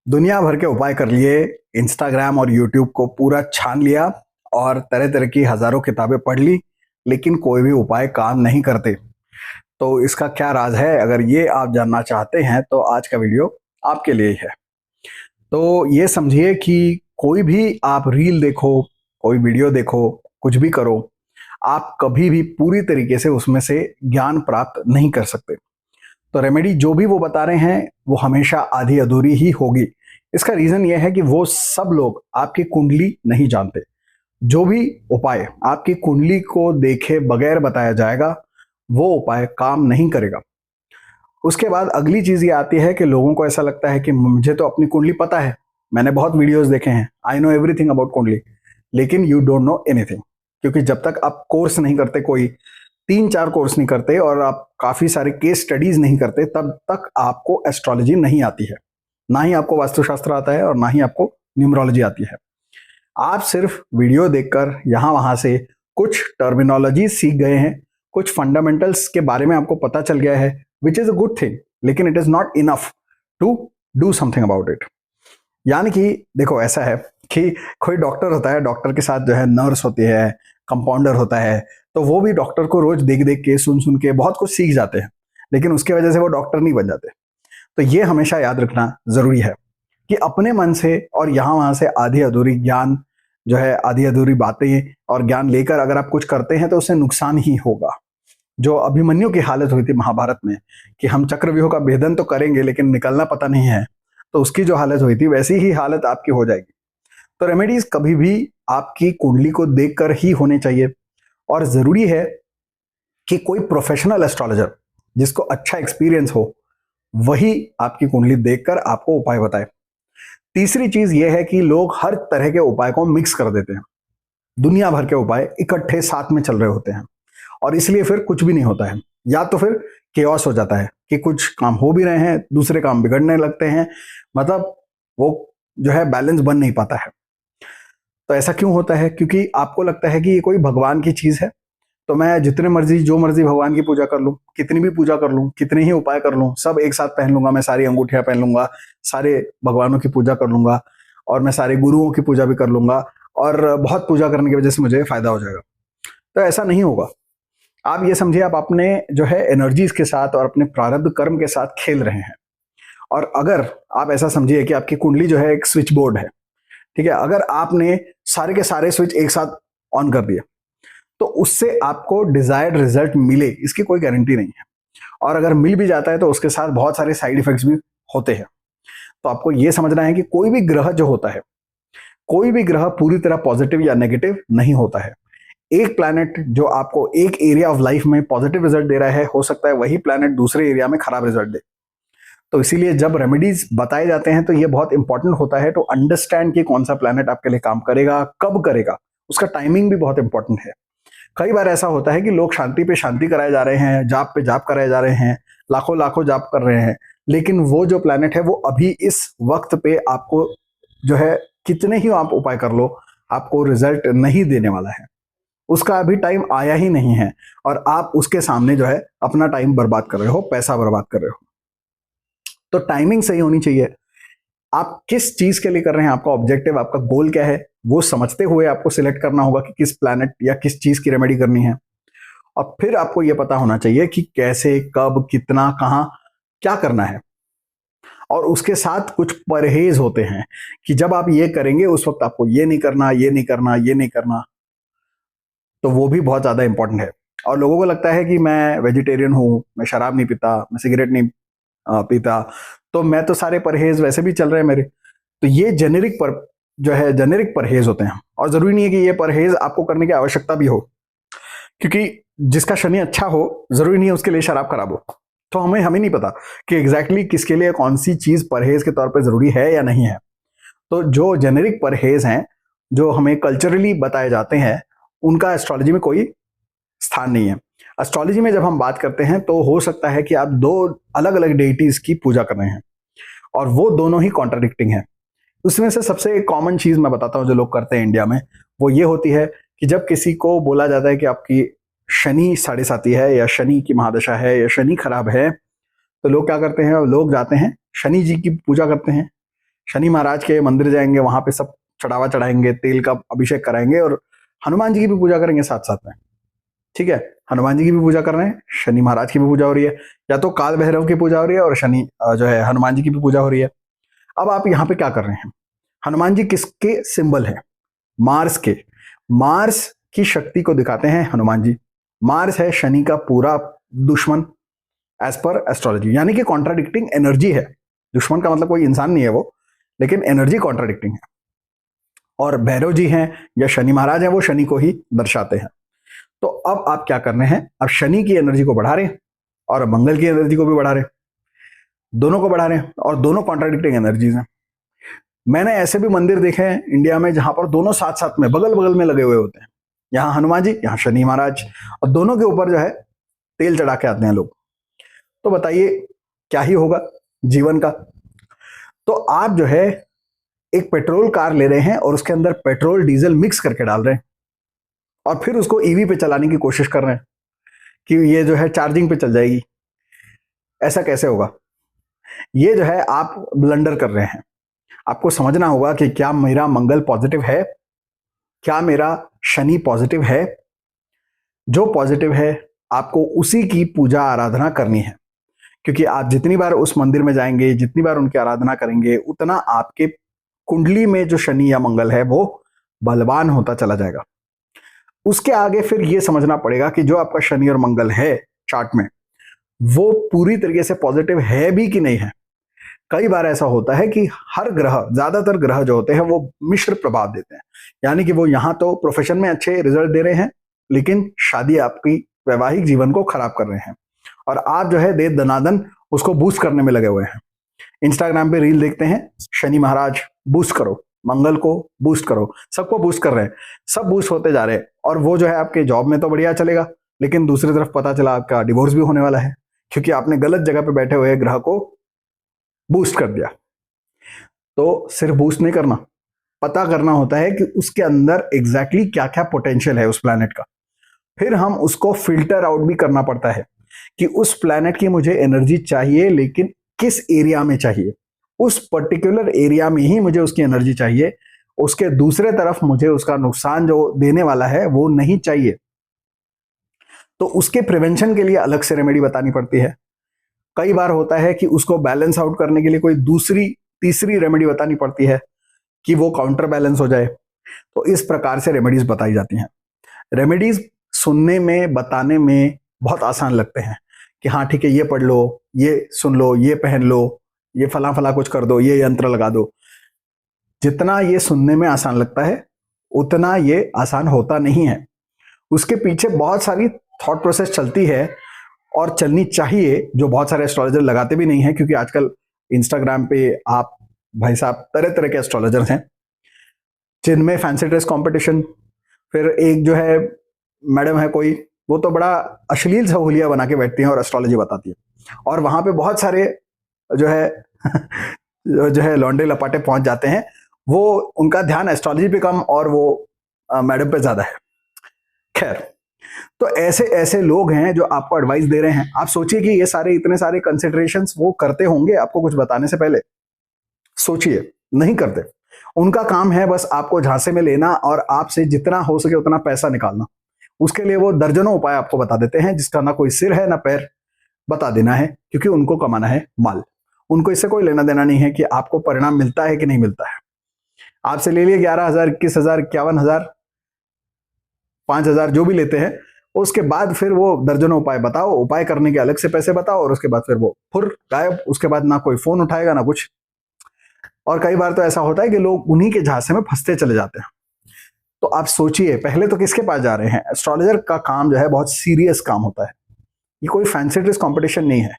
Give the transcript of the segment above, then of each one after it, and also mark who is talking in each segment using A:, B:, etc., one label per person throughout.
A: दुनिया भर के उपाय कर लिए, इंस्टाग्राम और यूट्यूब को पूरा छान लिया और तरह तरह की हजारों किताबें पढ़ ली, लेकिन कोई भी उपाय काम नहीं करते। तो इसका क्या राज है? अगर ये आप जानना चाहते हैं तो आज का वीडियो आपके लिए ही है। तो ये समझिए कि कोई भी आप रील देखो, कोई वीडियो देखो, कुछ भी करो, आप कभी भी पूरी तरीके से उसमें से ज्ञान प्राप्त नहीं कर सकते। तो रेमेडी जो भी वो बता रहे हैं वो हमेशा आधी अधूरी ही होगी। इसका रीजन ये है कि वो सब लोग आपकी कुंडली नहीं जानते। जो भी उपाय आपकी कुंडली को देखे बगैर बताया जाएगा वो उपाय काम नहीं करेगा। उसके बाद अगली चीज ये आती है कि लोगों को ऐसा लगता है कि मुझे तो अपनी कुंडली पता है, मैंने बहुत वीडियोस देखे हैं, आई नो एवरीथिंग अबाउट कुंडली। लेकिन यू डोंट नो एनीथिंग, क्योंकि जब तक आप कोर्स नहीं करते, कोई 3-4 कोर्स नहीं करते और आप काफी सारे केस स्टडीज नहीं करते, तब तक आपको एस्ट्रोलॉजी नहीं आती है। ना ही आपको वास्तुशास्त्र आता है और ना ही आपको न्यूमरोलॉजी आती है। आप सिर्फ वीडियो देखकर यहाँ वहां से कुछ टर्मिनोलॉजी सीख गए हैं, कुछ फंडामेंटल्स के बारे में आपको पता चल गया है, which is a good thing, लेकिन it is not enough to do something about it. यानी कि देखो, ऐसा है कि कोई डॉक्टर होता है, डॉक्टर के साथ जो है नर्स होती है, कंपाउंडर होता है, तो वो भी डॉक्टर को रोज देख देख के, सुन सुन के बहुत कुछ सीख जाते हैं, लेकिन उसकी वजह से वो डॉक्टर नहीं बन जाते। तो ये हमेशा याद रखना जरूरी है कि अपने मन से और यहाँ वहां से आधी अधूरी ज्ञान जो है, आधी अधूरी बातें और ज्ञान लेकर अगर आप कुछ करते हैं तो उससे नुकसान ही होगा। जो अभिमन्यु की हालत हुई थी महाभारत में कि हम चक्रव्यूह का भेदन तो करेंगे लेकिन निकलना पता नहीं है, तो उसकी जो हालत हुई थी वैसी ही हालत आपकी हो जाएगी। तो रेमेडीज कभी भी आपकी कुंडली को देखकर ही होने चाहिए, और जरूरी है कि कोई प्रोफेशनल एस्ट्रोलॉजर जिसको अच्छा एक्सपीरियंस हो वही आपकी कुंडली देखकर आपको उपाय बताए। तीसरी चीज यह है कि लोग हर तरह के उपाय को मिक्स कर देते हैं। दुनिया भर के उपाय इकट्ठे साथ में चल रहे होते हैं और इसलिए फिर कुछ भी नहीं होता है, या तो फिर केओस हो जाता है कि कुछ काम हो भी रहे हैं, दूसरे काम बिगड़ने लगते हैं, मतलब वो जो है बैलेंस बन नहीं पाता है। तो ऐसा क्यों होता है? क्योंकि आपको लगता है कि ये कोई भगवान की चीज है, तो मैं जितने मर्जी जो मर्जी भगवान की पूजा कर लूं, कितनी भी पूजा कर लूं, कितने ही उपाय कर लूं, सब एक साथ पहन लूंगा, मैं सारी अंगूठियां पहन लूंगा, सारे भगवानों की पूजा कर लूंगा और मैं सारे गुरुओं की पूजा भी कर लूंगा और बहुत पूजा करने की वजह से मुझे फायदा हो जाएगा। तो ऐसा नहीं होगा। आप ये समझिए, आप अपने जो है एनर्जीज के साथ और अपने प्रारब्ध कर्म के साथ खेल रहे हैं। और अगर आप ऐसा समझिए कि आपकी कुंडली जो है एक स्विच बोर्ड है, ठीक है, अगर आपने सारे के सारे स्विच एक साथ ऑन कर दिए तो उससे आपको डिजायर्ड रिजल्ट मिले इसकी कोई गारंटी नहीं है, और अगर मिल भी जाता है तो उसके साथ बहुत सारे साइड इफेक्ट्स भी होते हैं। तो आपको यह समझना है कि कोई भी ग्रह जो होता है, कोई भी ग्रह पूरी तरह पॉजिटिव या नेगेटिव नहीं होता है। एक प्लैनेट जो आपको एक एरिया ऑफ लाइफ में पॉजिटिव रिजल्ट दे रहा है, हो सकता है वही प्लैनेट दूसरे एरिया में खराब रिजल्ट दे। तो इसीलिए जब रेमेडीज बताए जाते हैं तो ये बहुत इंपॉर्टेंट होता है टू अंडरस्टैंड कि कौन सा प्लैनेट आपके लिए काम करेगा, कब करेगा, उसका टाइमिंग भी बहुत इंपॉर्टेंट है। कई बार ऐसा होता है कि लोग शांति पे शांति कराए जा रहे हैं, जाप पे जाप कराए जा रहे हैं, लाखों लाखों जाप कर रहे हैं, लेकिन वो जो प्लैनेट है वो अभी इस वक्त पे आपको जो है कितने ही आप उपाय कर लो, आपको रिजल्ट नहीं देने वाला है। उसका अभी टाइम आया ही नहीं है और आप उसके सामने जो है अपना टाइम बर्बाद कर रहे हो, पैसा बर्बाद कर रहे हो। तो टाइमिंग सही होनी चाहिए। आप किस चीज के लिए कर रहे हैं, आपका ऑब्जेक्टिव, आपका गोल क्या है, वो समझते हुए आपको सिलेक्ट करना होगा कि किस प्लैनेट या किस चीज की रेमेडी करनी है। और फिर आपको यह पता होना चाहिए कि कैसे, कब, कितना, कहां, क्या करना है। और उसके साथ कुछ परहेज होते हैं कि जब आप ये करेंगे उस वक्त आपको ये नहीं करना, ये नहीं करना, ये नहीं करना। तो वो भी बहुत ज्यादा इंपॉर्टेंट है। और लोगों को लगता है कि मैं वेजिटेरियन हूं, मैं शराब नहीं पीता, मैं सिगरेट नहीं पीता, तो मैं तो सारे परहेज वैसे भी चल रहे हैं मेरे। तो ये जेनेरिक पर जो है जेनेरिक परहेज होते हैं, और जरूरी नहीं है कि ये परहेज आपको करने की आवश्यकता भी हो, क्योंकि जिसका शनि अच्छा हो जरूरी नहीं है उसके लिए शराब खराब हो। तो हमें नहीं पता कि एग्जैक्टली किसके लिए कौन सी चीज परहेज के तौर पर जरूरी है या नहीं है। तो जो जेनेरिक परहेज हैं, जो हमें कल्चरली बताए जाते हैं, उनका एस्ट्रोलॉजी में कोई स्थान नहीं है। एस्ट्रोलॉजी में जब हम बात करते हैं तो हो सकता है कि आप दो अलग अलग डेइटीज की पूजा कर रहे हैं और वो दोनों ही कॉन्ट्राडिक्टिंग है। उसमें से सबसे कॉमन चीज मैं बताता हूं जो लोग करते हैं इंडिया में, वो ये होती है कि जब किसी को बोला जाता है कि आपकी शनि साढ़े साती है या शनि की महादशा है या शनि खराब है, तो लोग क्या करते हैं, लोग जाते हैं शनि जी की पूजा करते हैं, शनि महाराज के मंदिर जाएंगे, वहां पे सब चढ़ावा चढ़ाएंगे, तेल का अभिषेक कराएंगे और हनुमान जी की भी पूजा करेंगे साथ साथ में। ठीक है, हनुमान जी की भी पूजा कर रहे हैं, शनि महाराज की भी पूजा हो रही है, या तो काल भैरव की पूजा हो रही है और शनि जो है हनुमान जी की भी पूजा हो रही है। अब आप यहाँ पे क्या कर रहे हैं, हनुमान जी किसके सिंबल है? मार्स के। मार्स की शक्ति को दिखाते हैं हनुमान जी। मार्स है शनि का पूरा दुश्मन एज पर एस्ट्रोलॉजी, यानी कि कॉन्ट्राडिक्टिंग एनर्जी है। दुश्मन का मतलब कोई इंसान नहीं है वो, लेकिन एनर्जी कॉन्ट्राडिक्टिंग है। और भैरव जी हैं या शनि महाराज हैं, वो शनि को ही दर्शाते हैं। तो अब आप क्या करने हैं, अब शनि की एनर्जी को बढ़ा रहे हैं और मंगल की एनर्जी को भी बढ़ा रहे हैं, दोनों को बढ़ा रहे हैं, और दोनों कॉन्ट्राडिक्टिंग एनर्जीज हैं। मैंने ऐसे भी मंदिर देखे हैं इंडिया में जहां पर दोनों साथ साथ में बगल बगल में लगे हुए होते हैं, यहाँ हनुमान जी, यहाँ शनि महाराज, और दोनों के ऊपर जो है तेल चढ़ा के आते हैं लोग। तो बताइए क्या ही होगा जीवन का। तो आप जो है एक पेट्रोल कार ले रहे हैं और उसके अंदर पेट्रोल डीजल मिक्स करके डाल रहे हैं और फिर उसको ईवी पे चलाने की कोशिश कर रहे हैं कि ये जो है चार्जिंग पे चल जाएगी। ऐसा कैसे होगा? ये जो है आप ब्लंडर कर रहे हैं। आपको समझना होगा कि क्या मेरा मंगल पॉजिटिव है, क्या मेरा शनि पॉजिटिव है। जो पॉजिटिव है आपको उसी की पूजा आराधना करनी है, क्योंकि आप जितनी बार उस मंदिर में जाएंगे, जितनी बार उनकी आराधना करेंगे, उतना आपके कुंडली में जो शनि या मंगल है वो बलवान होता चला जाएगा। उसके आगे फिर ये समझना पड़ेगा कि जो आपका शनि और मंगल है चार्ट में, वो पूरी तरीके से पॉजिटिव है भी कि नहीं है। कई बार ऐसा होता है कि हर ग्रह, ज्यादातर ग्रह जो होते हैं वो मिश्र प्रभाव देते हैं, यानी कि वो यहाँ तो प्रोफेशन में अच्छे रिजल्ट दे रहे हैं, लेकिन शादी आपकी वैवाहिक जीवन को खराब कर रहे हैं, और आप जो है दे दनादन उसको बूस्ट करने में लगे हुए हैं। इंस्टाग्राम पे रील देखते हैं, शनि महाराज बूस्ट करो, मंगल को बूस्ट करो, सबको बूस्ट कर रहे हैं, सब बूस्ट होते जा रहे हैं, और वो जो है आपके जॉब में तो बढ़िया चलेगा, लेकिन दूसरी तरफ पता चला आपका डिवोर्स भी होने वाला है, क्योंकि आपने गलत जगह पे बैठे हुए ग्रह को बूस्ट कर दिया। तो सिर्फ बूस्ट नहीं करना, पता करना होता है कि उसके अंदर एग्जैक्टली क्या क्या पोटेंशियल है उस प्लैनेट का। फिर हम उसको फिल्टर आउट भी करना पड़ता है कि उस प्लैनेट की मुझे एनर्जी चाहिए, लेकिन किस एरिया में चाहिए, उस पर्टिकुलर एरिया में ही मुझे उसकी एनर्जी चाहिए, उसके दूसरे तरफ मुझे उसका नुकसान जो देने वाला है वो नहीं चाहिए। तो उसके प्रिवेंशन के लिए अलग से रेमेडी बतानी पड़ती है। कई बार होता है कि उसको बैलेंस आउट करने के लिए कोई दूसरी तीसरी रेमेडी बतानी पड़ती है कि वो काउंटर बैलेंस हो जाए। तो इस प्रकार से रेमेडीज बताई जाती हैं। रेमेडीज सुनने में, बताने में बहुत आसान लगते हैं कि हाँ ठीक है, ये पढ़ लो, ये सुन लो, ये पहन लो, ये फला फला कुछ कर दो, ये यंत्र लगा दो। जितना ये सुनने में आसान लगता है उतना ये आसान होता नहीं है। उसके पीछे बहुत सारी थॉट प्रोसेस चलती है और चलनी चाहिए, जो बहुत सारे एस्ट्रोलॉजर लगाते भी नहीं है, क्योंकि आजकल इंस्टाग्राम पे आप भाई साहब तरह तरह के एस्ट्रोलॉजर हैं, जिनमें फैंसी ड्रेस कंपटीशन, फिर एक जो है मैडम है कोई, वो तो बड़ा अश्लील सा हुलिया बना के बैठती हैं और एस्ट्रोलॉजी बताती है, और वहां पे बहुत सारे जो है जो है लौंडे लपाटे पहुंच जाते हैं। वो उनका ध्यान एस्ट्रोलॉजी पे कम और वो मैडम पे ज्यादा है। खैर, तो ऐसे ऐसे लोग हैं जो आपको एडवाइस दे रहे हैं। आप सोचिए कि ये सारे इतने सारे कंसिडरेशंस वो करते होंगे आपको कुछ बताने से पहले? सोचिए, नहीं करते। उनका काम है बस आपको झांसे में लेना और आपसे जितना हो सके उतना पैसा निकालना। उसके लिए वो दर्जनों उपाय आपको बता देते हैं, जिसका ना कोई सिर है ना पैर, बता देना है, क्योंकि उनको कमाना है माल। उनको इससे कोई लेना देना नहीं है कि आपको परिणाम मिलता है कि नहीं मिलता है। आपसे ले लिए 11,000, 21,000, 51,000, 5,000 जो भी लेते हैं, उसके बाद फिर वो दर्जनों उपाय बताओ, उपाय करने के अलग से पैसे बताओ, और उसके बाद फिर वो फुर गायब। उसके बाद ना कोई फोन उठाएगा ना कुछ। और कई बार तो ऐसा होता है कि लोग उन्हीं के झांसे में फंसते चले जाते हैं। तो आप सोचिए, पहले तो किसके पास जा रहे हैं? एस्ट्रोलॉजर का काम जो है बहुत सीरियस काम होता है। ये कोई फैंसी ड्रेस कॉम्पिटिशन नहीं है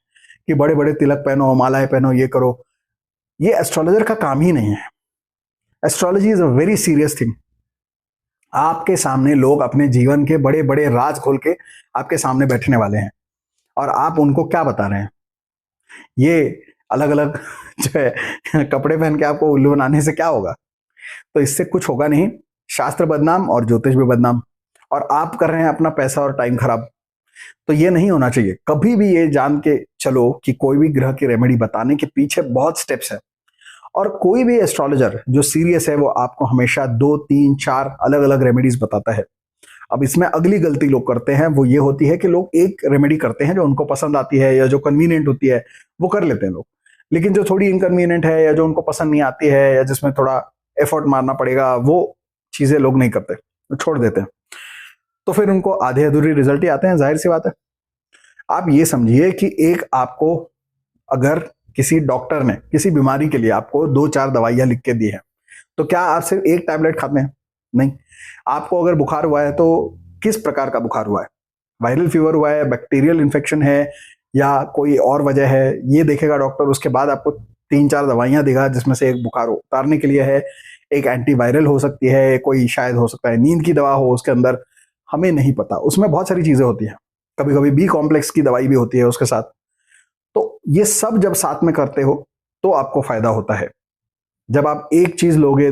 A: कि बड़े बड़े तिलक पहनो, मालाएं पहनो, ये करो। ये एस्ट्रोलॉजर का काम ही नहीं है। Astrology is a very serious thing. आपके सामने लोग अपने जीवन के बड़े बड़े राज खोल के आपके सामने बैठने वाले हैं, और आप उनको क्या बता रहे हैं? ये अलग अलग जो है कपड़े पहन के आपको उल्लू बनाने से क्या होगा? तो इससे कुछ होगा नहीं। शास्त्र बदनाम और ज्योतिष भी बदनाम, और आप कर रहे हैं अपना पैसा और टाइम खराब। तो ये नहीं होना चाहिए। कभी भी ये जान के चलो कि कोई भी ग्रह की रेमेडी बताने के पीछे बहुत स्टेप्स है, और कोई भी एस्ट्रोलॉजर जो सीरियस है वो आपको हमेशा 2, 3, 4 अलग अलग रेमेडीज बताता है। अब इसमें अगली गलती लोग करते हैं वो ये होती है कि लोग एक रेमेडी करते हैं जो उनको पसंद आती है या जो कन्वीनियंट होती है वो कर लेते हैं लोग, लेकिन जो थोड़ी इनकन्वीनियंट है या जो उनको पसंद नहीं आती है या जिसमें थोड़ा एफर्ट मारना पड़ेगा वो चीजें लोग नहीं करते, छोड़ देते हैं। तो फिर उनको आधे अधूरे रिजल्ट ही आते हैं, जाहिर सी बात है। आप ये समझिए कि एक आपको अगर किसी डॉक्टर ने किसी बीमारी के लिए आपको 2-4 दवाइयां लिख के दी है तो क्या आप सिर्फ एक टैबलेट खाते हैं? नहीं। आपको अगर बुखार हुआ है तो किस प्रकार का बुखार हुआ है? वायरल फीवर हुआ है, बैक्टीरियल इन्फेक्शन है या कोई और वजह है, ये देखेगा डॉक्टर। उसके बाद आपको 3-4 दवाइयां देगा जिसमें से एक बुखार उतारने के लिए है, एक एंटीवायरल हो सकती है, कोई शायद हो सकता है नींद की दवा हो उसके अंदर, हमें नहीं पता। उसमें बहुत सारी चीजें होती हैं, कभी कभी बी कॉम्प्लेक्स की दवाई भी होती है उसके साथ। तो ये सब जब साथ में करते हो तो आपको फायदा होता है। जब आप एक चीज लोगे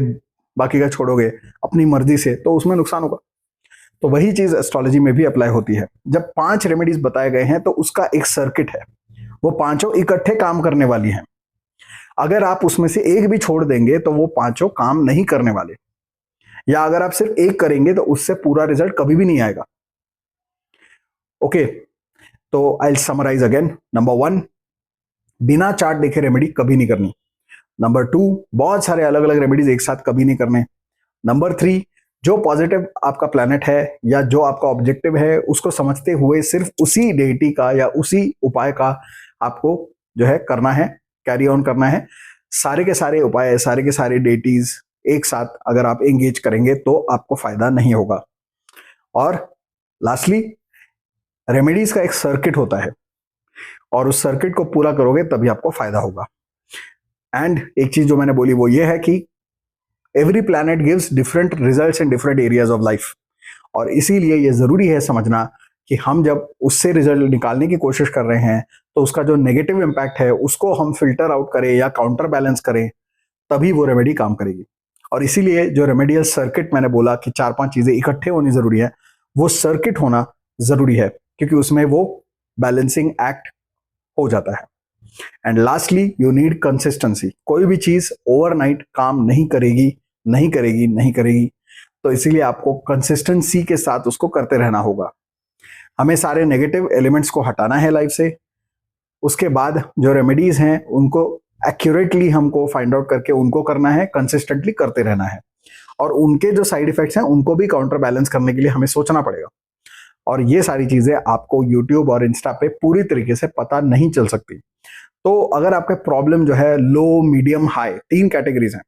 A: बाकी का छोड़ोगे अपनी मर्जी से तो उसमें नुकसान होगा। तो वही चीज एस्ट्रोलॉजी में भी अप्लाई होती है। जब 5 रेमेडीज बताए गए हैं तो उसका एक सर्किट है, वो पांचों इकट्ठे काम करने वाली हैं। अगर आप उसमें से एक भी छोड़ देंगे तो वो पांचों काम नहीं करने वाले, या अगर आप सिर्फ एक करेंगे तो उससे पूरा रिजल्ट कभी भी नहीं आएगा। ओके, तो I will summarize again. Number 1, बिना चार्ट देखे रेमेडी कभी नहीं करनी। नंबर 2, बहुत सारे अलग अलग रेमेडीज एक साथ कभी नहीं करने। नंबर 3, जो पॉजिटिव आपका प्लैनेट है या जो आपका ऑब्जेक्टिव है उसको समझते हुए सिर्फ उसी डेटी का या उसी उपाय का आपको जो है करना है, कैरी ऑन करना है। सारे के सारे उपाय, सारे के सारे डेटीज एक साथ अगर आप एंगेज करेंगे तो आपको फायदा नहीं होगा। और लास्टली, रेमेडीज का एक सर्किट होता है और उस सर्किट को पूरा करोगे तभी आपको फायदा होगा। एंड एक चीज जो मैंने बोली वो ये है कि every planet gives different results in different areas of life, और इसीलिए ये जरूरी है समझना कि हम जब उससे रिजल्ट निकालने की कोशिश कर रहे हैं तो उसका जो नेगेटिव इंपैक्ट है उसको हम फिल्टर आउट करें या काउंटर बैलेंस करें, तभी वो रेमेडी काम करेगी। और इसीलिए जो रेमेडियल सर्किट मैंने बोला कि 4-5 चीजें इकट्ठे होनी जरूरी है, वो सर्किट होना जरूरी है क्योंकि उसमें वो बैलेंसिंग एक्ट हो जाता है। And lastly, you need consistency. कोई भी चीज ओवरनाइट काम नहीं करेगी, नहीं करेगी, नहीं करेगी। तो इसीलिए आपको कंसिस्टेंसी के साथ उसको करते रहना होगा। हमें सारे नेगेटिव एलिमेंट्स को हटाना है लाइफ से। उसके बाद जो रेमेडीज हैं उनको एक्यूरेटली हमको फाइंड आउट करके उनको करना है, कंसिस्टेंटली करते रहना है। और उनके जो साइड इफेक्ट्स हैं उनको भी काउंटर बैलेंस करने के लिए हमें सोचना पड़ेगा। और ये सारी चीजें आपको यूट्यूब और इंस्टा पे पूरी तरीके से पता नहीं चल सकती। तो अगर आपका प्रॉब्लम जो है लो, मीडियम, हाई, 3 कैटेगरीज हैं।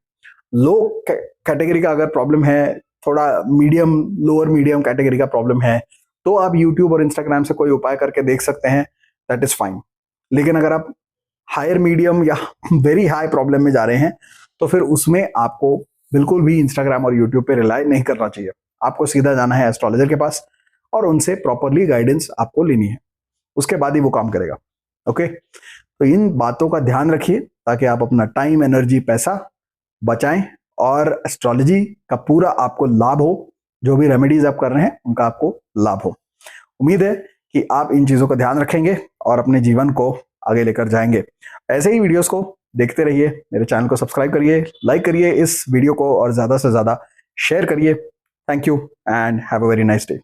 A: लो कैटेगरी का अगर प्रॉब्लम है, थोड़ा मीडियम, लोअर मीडियम कैटेगरी का प्रॉब्लम है, तो आप यूट्यूब और इंस्टाग्राम से कोई उपाय करके देख सकते हैं, दैट इज फाइन। लेकिन अगर आप हायर मीडियम या वेरी हाई प्रॉब्लम में जा रहे हैं तो फिर उसमें आपको बिल्कुल भी इंस्टाग्राम और यूट्यूब पे रिलाई नहीं करना चाहिए। आपको सीधा जाना है एस्ट्रोलॉजर के पास और उनसे प्रॉपरली गाइडेंस आपको लेनी है, उसके बाद ही वो काम करेगा। ओके, तो इन बातों का ध्यान रखिए ताकि आप अपना टाइम, एनर्जी, पैसा बचाएं और एस्ट्रोलॉजी का पूरा आपको लाभ हो। जो भी रेमेडीज आप कर रहे हैं उनका आपको लाभ हो। उम्मीद है कि आप इन चीजों का ध्यान रखेंगे और अपने जीवन को आगे लेकर जाएंगे। ऐसे ही वीडियोस को देखते रहिए, मेरे चैनल को सब्सक्राइब करिए, लाइक करिए इस वीडियो को और ज्यादा से ज्यादा शेयर करिए। Thank you and have a very nice day.